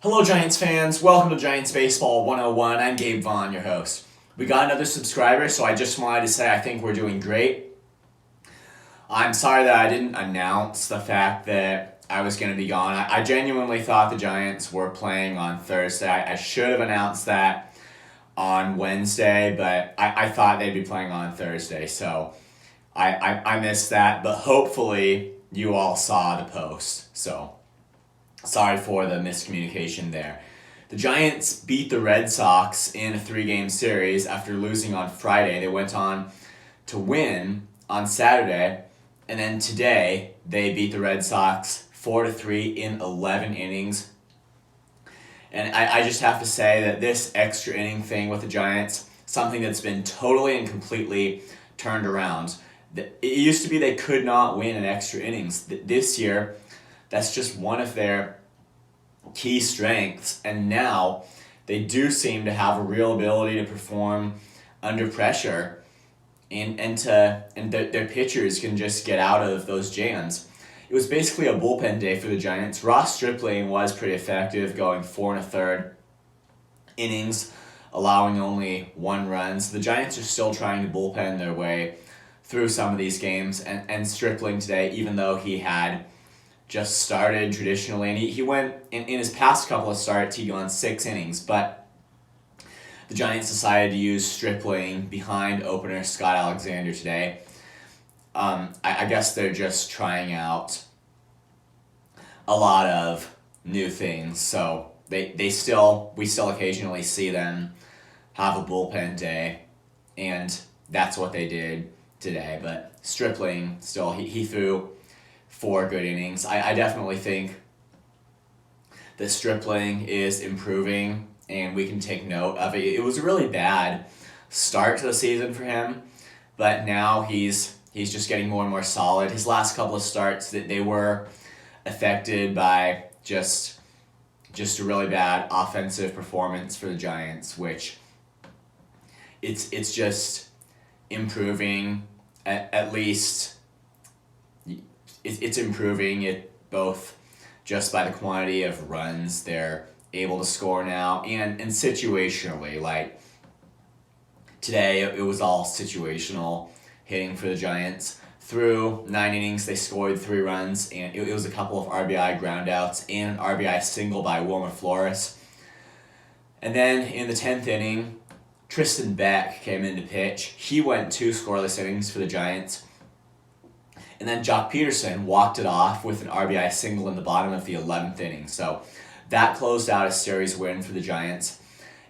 Hello, Giants fans. Welcome to Giants Baseball 101. I'm Gabe Vaughn, your host. We got another subscriber, so I just wanted to say I think we're doing great. I'm sorry that I didn't announce the fact that I was going to be gone. I genuinely thought the Giants were playing on Thursday. I should have announced that on Wednesday, but I thought they'd be playing on Thursday, so I missed that. But hopefully you all saw the post, so sorry for the miscommunication there. The Giants beat the Red Sox in a 3-game series after losing on Friday. They went on to win on Saturday, and then today they beat the Red Sox 4-3 in 11 innings. And I just have to say that this extra inning thing with the Giants, something that's been totally and completely turned around. It used to be they could not win in extra innings. This year, that's just one of their key strengths, and now they do seem to have a real ability to perform under pressure, and their pitchers can just get out of those jams. It was basically a bullpen day for the Giants. Ross Stripling was pretty effective, going 4 1/3 innings, allowing only 1 run. So the Giants are still trying to bullpen their way through some of these games, and Stripling today, even though he had just started traditionally, and he went, in his past couple of starts, he gone 6 innings, but the Giants decided to use Stripling behind opener Scott Alexander today. I guess they're just trying out a lot of new things, so we still occasionally see them have a bullpen day, and that's what they did today. But Stripling still, he threw 4 good innings. I definitely think that Stripling is improving, and we can take note of it. It was a really bad start to the season for him, but now he's just getting more and more solid. His last couple of starts, that they were affected by just a really bad offensive performance for the Giants, which it's just improving at least. It's improving it both just by the quantity of runs they're able to score now, and situationally. Like today, it was all situational hitting for the Giants. Through 9 innings, they scored 3 runs, and it was a couple of RBI groundouts and an RBI single by Wilmer Flores. And then in the 10th inning, Tristan Beck came in to pitch. He went 2 scoreless innings for the Giants. And then Joc Pederson walked it off with an RBI single in the bottom of the 11th inning. So that closed out a series win for the Giants.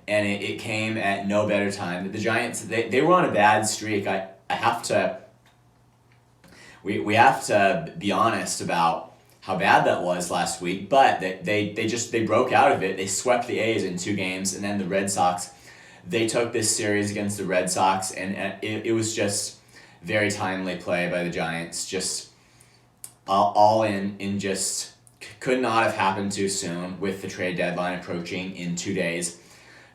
And it came at no better time. The Giants, they were on a bad streak. We have to be honest about how bad that was last week. But they broke out of it. They swept the A's in 2 games. And then the Red Sox, they took this series against the Red Sox. And it was just very timely play by the Giants. Just all in just could not have happened too soon with the trade deadline approaching in 2 days.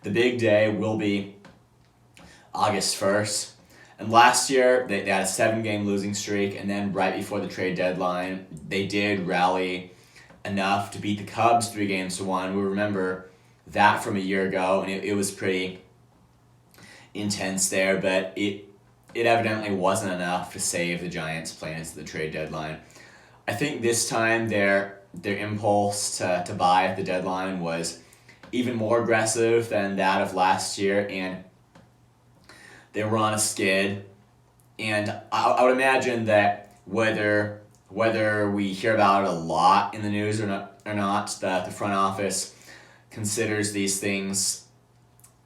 The big day will be August 1st. And last year, they had a 7-game losing streak, and then right before the trade deadline, they did rally enough to beat the Cubs 3-1. We remember that from a year ago, and it was pretty intense there, but it evidently wasn't enough to save the Giants' plans at the trade deadline. I think this time their impulse to buy at the deadline was even more aggressive than that of last year, and they were on a skid. And I would imagine that whether we hear about it a lot in the news or not, the front office considers these things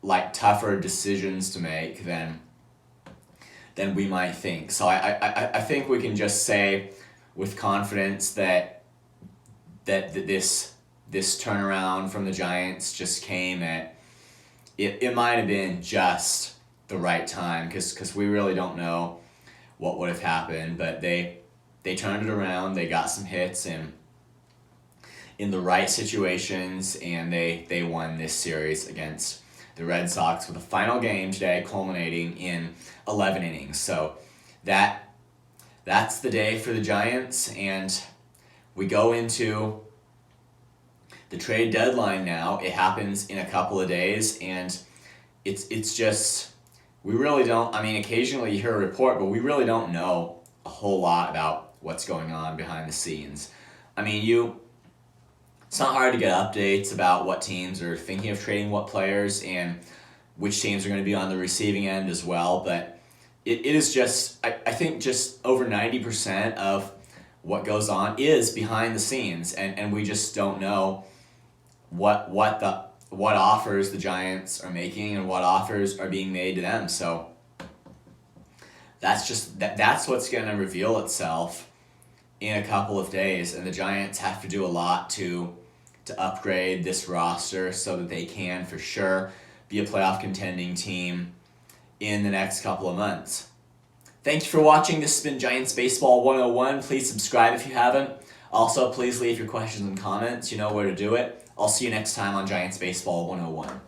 like tougher decisions to make than we might think. So I think we can just say with confidence that this turnaround from the Giants just came at it might have been just the right time, because we really don't know what would have happened, but they turned it around. They got some hits in the right situations, and they won this series against the Red Sox with a final game today culminating in 11 innings. So that's the day for the Giants, and we go into the trade deadline now, it happens in a couple of days, and it's just, we really don't, I mean, occasionally you hear a report, but we really don't know a whole lot about what's going on behind the scenes. I mean, it's not hard to get updates about what teams are thinking of trading what players and which teams are going to be on the receiving end as well, but it is just, I think just over 90% of what goes on is behind the scenes, and we just don't know what offers the Giants are making and what offers are being made to them. So that's what's going to reveal itself in a couple of days, and the Giants have to do a lot to upgrade this roster so that they can for sure be a playoff contending team in the next couple of months. Thank you for watching. This has been Giants Baseball 101. Please subscribe if you haven't. Also, please leave your questions and comments. You know where to do it. I'll see you next time on Giants Baseball 101.